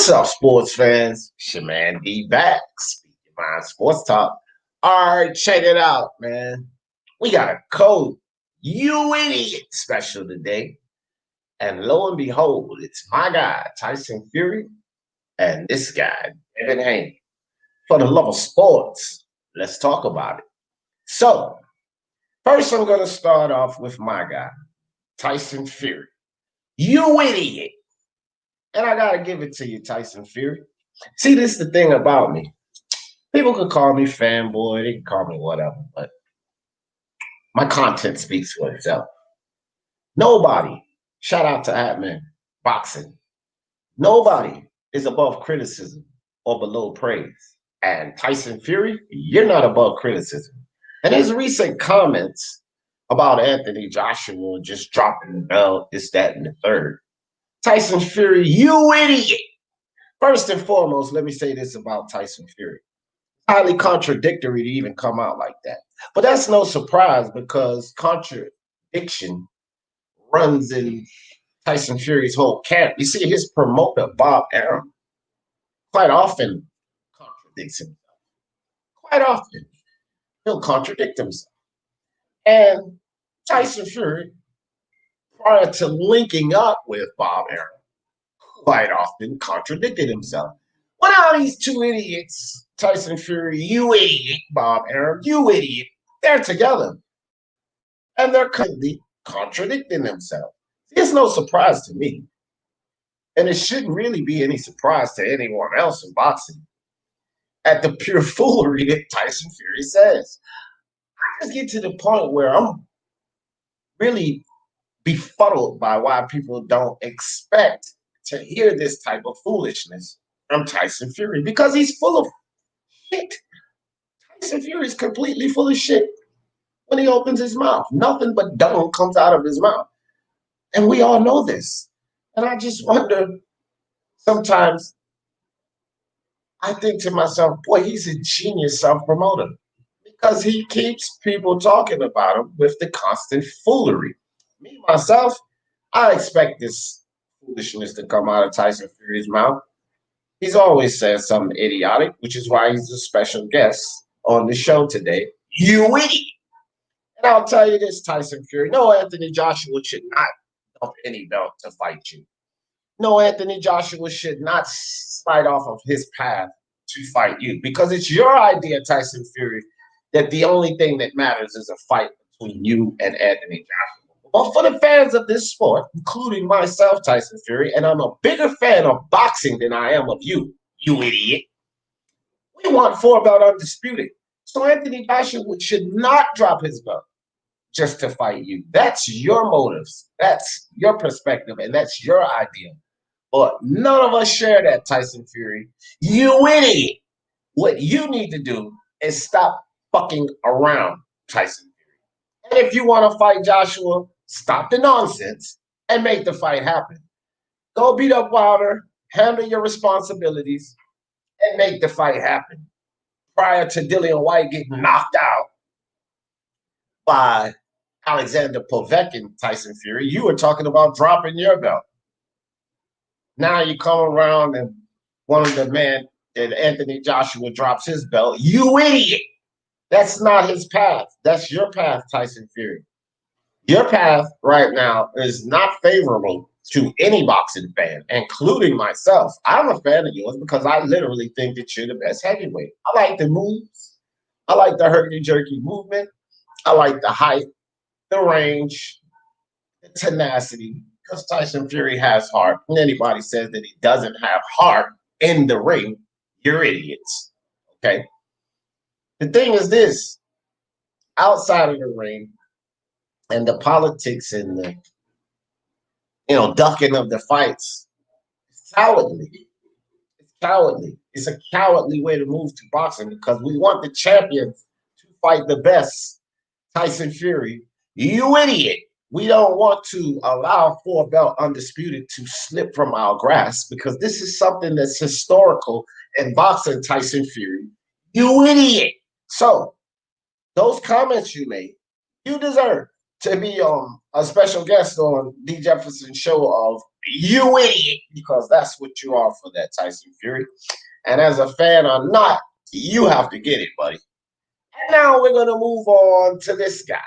What's up, sports fans? It's your man D back. Speaking Mind Sports Talk. All right, check it out, man. We got a code, you idiot, special today. And lo and behold, it's my guy, Tyson Fury, and this guy, Devin Haney. For the love of sports, let's talk about it. So, first I'm going to start off with my guy, Tyson Fury. You idiot. And I got to give it to you, Tyson Fury. See, this is the thing about me. People could call me fanboy, they can call me whatever, but my content speaks for itself. Nobody, shout out to Atman, boxing, nobody is above criticism or below praise. And Tyson Fury, you're not above criticism. And his recent comments about Anthony Joshua just dropping the belt, this, that, and the third. Tyson Fury, you idiot. First and foremost, let me say this about Tyson Fury. Highly contradictory to even come out like that. But that's no surprise because contradiction runs in Tyson Fury's whole camp. You see, his promoter, Bob Arum, quite often contradicts himself. Quite often, he'll contradict himself. And Tyson Fury, prior to linking up with Bob Arum, quite often contradicted himself. Well, now these two idiots, Tyson Fury, you idiot, Bob Arum, you idiot, they're together. And they're currently contradicting themselves. It's no surprise to me. And it shouldn't really be any surprise to anyone else in boxing at the pure foolery that Tyson Fury says. I just get to the point where I'm really befuddled by why people don't expect to hear this type of foolishness from Tyson Fury because he's full of shit. Tyson Fury is completely full of shit when he opens his mouth. Nothing but dung comes out of his mouth. And we all know this. And I just wonder, sometimes I think to myself, boy, he's a genius self-promoter because he keeps people talking about him with the constant foolery. Me, myself, I expect this foolishness to come out of Tyson Fury's mouth. He's always said something idiotic, which is why he's a special guest on the show today. You idiot! And I'll tell you this, Tyson Fury. No, Anthony Joshua should not dump any belt to fight you. No, Anthony Joshua should not slide off of his path to fight you because it's your idea, Tyson Fury, that the only thing that matters is a fight between you and Anthony Joshua. But for the fans of this sport, including myself, Tyson Fury, and I'm a bigger fan of boxing than I am of you, you idiot, we want 4-belt undisputed. So Anthony Joshua should not drop his belt just to fight you. That's your motives. That's your perspective, and that's your idea. But none of us share that, Tyson Fury. You idiot. What you need to do is stop fucking around, Tyson Fury. And if you want to fight Joshua, stop the nonsense and make the fight happen. Go beat up Wilder, handle your responsibilities, and make the fight happen. Prior to Dillian White getting knocked out by Alexander Povetkin, Tyson Fury, you were talking about dropping your belt. Now you come around and one of the men that Anthony Joshua drops his belt. You idiot. That's not his path. That's your path, Tyson Fury. Your path right now is not favorable to any boxing fan, including myself. I'm a fan of yours because I literally think that you're the best heavyweight. I like the moves. I like the herky-jerky movement. I like the height, the range, the tenacity, because Tyson Fury has heart. And anybody says that he doesn't have heart in the ring, you're idiots. Okay? The thing is this, outside of the ring and the politics and the ducking of the fights, it's cowardly. It's cowardly. It's a cowardly way to move to boxing because we want the champion to fight the best. Tyson Fury, you idiot. We don't want to allow 4-belt undisputed to slip from our grasp because this is something that's historical in boxing, Tyson Fury. You idiot. So, those comments you made, you deserve to be on a special guest on D. Jefferson's show of You Idiot, because that's what you are for that, Tyson Fury. And as a fan or not, you have to get it, buddy. And now we're going to move on to this guy,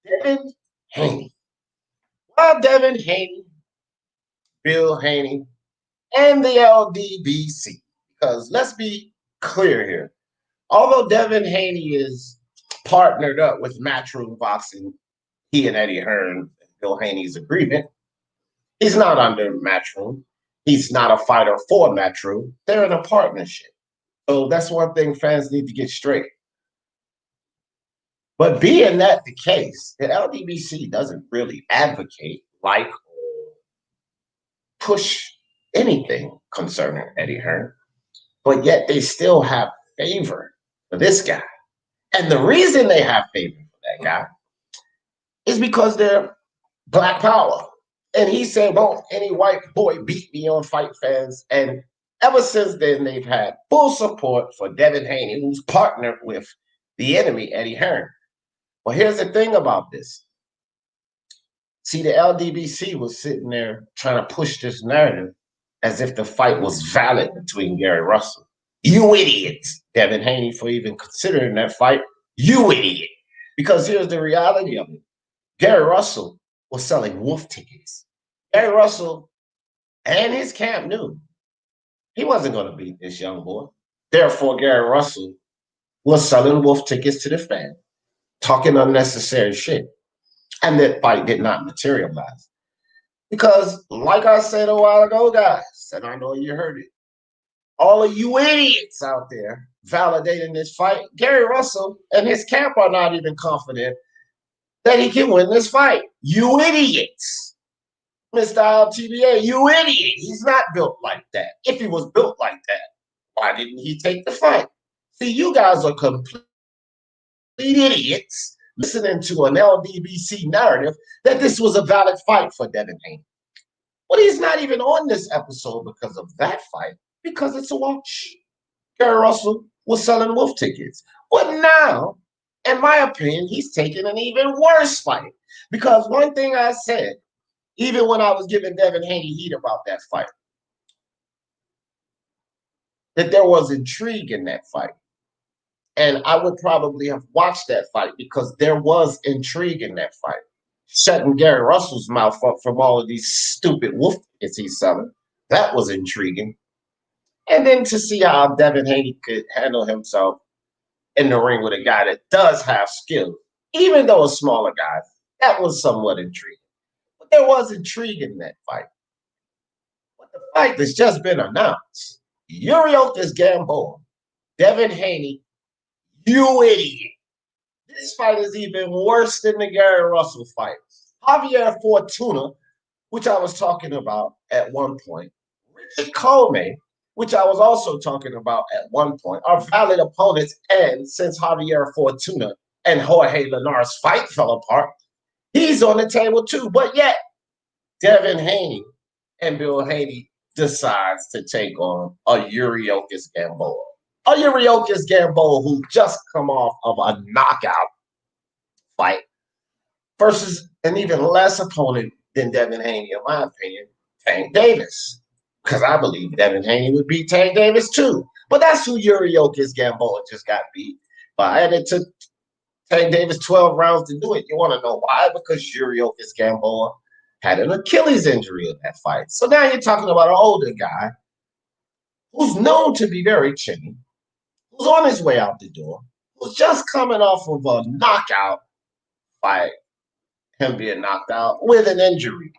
Devin Haney. Well, Devin Haney, Bill Haney, and the LDBC. Because let's be clear here. Although Devin Haney is partnered up with Matchroom Boxing, he and Eddie Hearn, Bill Haney's agreement, he's not under Matchroom. He's not a fighter for Matchroom. They're in a partnership. So that's one thing fans need to get straight. But being that the case, the LDBC doesn't really advocate, like, or push anything concerning Eddie Hearn, but yet they still have favor for this guy. And the reason they have favor for that guy is because they're Black Power. And he said, won't any white boy beat me on Fight Fans? And ever since then, they've had full support for Devin Haney, who's partnered with the enemy, Eddie Hearn. Well, here's the thing about this. See, the LDBC was sitting there trying to push this narrative as if the fight was valid between Gary Russell. You idiots, Devin Haney, for even considering that fight. You idiot. Because here's the reality of it. Gary Russell was selling wolf tickets. Gary Russell and his camp knew he wasn't going to beat this young boy. Therefore, Gary Russell was selling wolf tickets to the fan, talking unnecessary shit. And that fight did not materialize. Because, like I said a while ago, guys, and I know you heard it, all of you idiots out there validating this fight, Gary Russell and his camp are not even confident that he can win this fight. You idiots. Mr. LTBA, you idiot. He's not built like that. If he was built like that, why didn't he take the fight? See, you guys are complete idiots listening to an LDBC narrative that this was a valid fight for Devin Haney. But he's not even on this episode because of that fight, because it's a wash. Gary Russell was selling wolf tickets. But now, in my opinion, he's taking an even worse fight. Because one thing I said, even when I was giving Devin Haney heat about that fight, that there was intrigue in that fight. And I would probably have watched that fight because there was intrigue in that fight. Shutting Gary Russell's mouth up from all of these stupid wolf tickets he's selling, that was intriguing. And then to see how Devin Haney could handle himself in the ring with a guy that does have skill, even though a smaller guy, that was somewhat intriguing. But there was intrigue in that fight. But the fight that's just been announced, Yuriokis Gamboa, Devin Haney, you idiot. This fight is even worse than the Gary Russell fight. Javier Fortuna, which I was talking about at one point, Richard Comey, which I was also talking about at one point, are valid opponents. And since Javier Fortuna and Jorge Linares' fight fell apart, he's on the table too. But yet, Devin Haney and Bill Haney decides to take on a Yuriokis Gamboa. A Yuriokis Gamboa who just come off of a knockout fight versus an even less opponent than Devin Haney, in my opinion, Tank Davis. Because I believe Devin Haney would beat Tank Davis too. But that's who Yuriokis Gamboa just got beat by. And it took Tank Davis 12 rounds to do it. You want to know why? Because Yuriokis Gamboa had an Achilles injury in that fight. So now you're talking about an older guy who's known to be very chinny, who's on his way out the door, who's just coming off of a knockout fight, him being knocked out with an injury.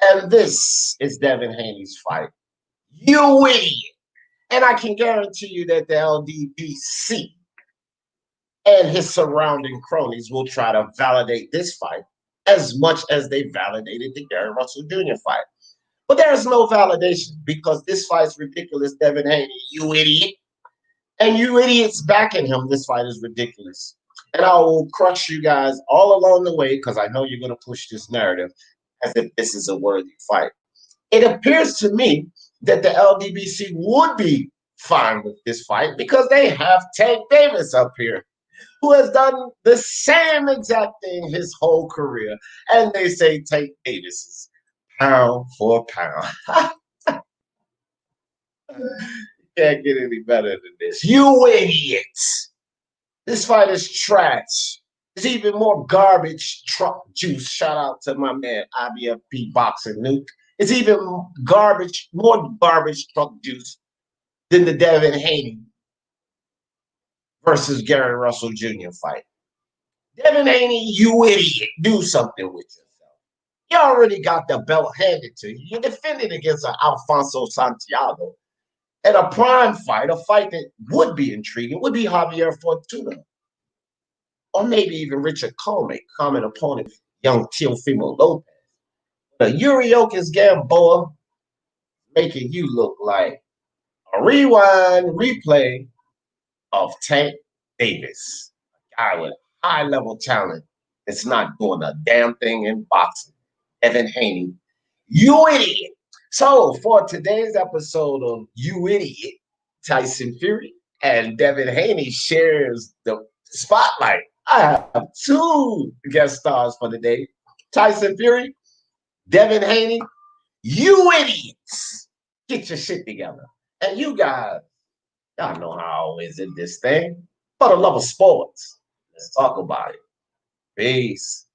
And this is Devin Haney's fight. You idiot. And I can guarantee you that the LDBC and his surrounding cronies will try to validate this fight as much as they validated the Gary Russell Jr. fight. But there is no validation because this fight's ridiculous, Devin Haney, you idiot. And you idiots backing him, this fight is ridiculous. And I will crush you guys all along the way because I know you're going to push this narrative as if this is a worthy fight. It appears to me that the LDBC would be fine with this fight because they have Tank Davis up here who has done the same exact thing his whole career. And they say Tank Davis is pound for pound. Can't get any better than this. You idiots. This fight is trash. There's even more garbage truck juice. Shout out to my man IBFP Boxer Nuke. It's even more garbage truck juice than the Devin Haney versus Gary Russell Jr. fight. Devin Haney, you idiot. Do something with yourself. You already got the belt handed to you. You defended against Alfonso Santiago. And a prime fight, a fight that would be intriguing, would be Javier Fortuna. Or maybe even Richard Coleman, common opponent, young Teofimo Lopez. But Yurioka's Gamboa making you look like a replay of Tank Davis, a guy with high-level talent that's not doing a damn thing in boxing. Devin Haney, you idiot. So for today's episode of You Idiot, Tyson Fury and Devin Haney shares the spotlight. I have two guest stars for the day. Tyson Fury, Devin Haney, you idiots. Get your shit together. And you guys, y'all know how I always in this thing. For the love of sports, let's talk about it. Peace.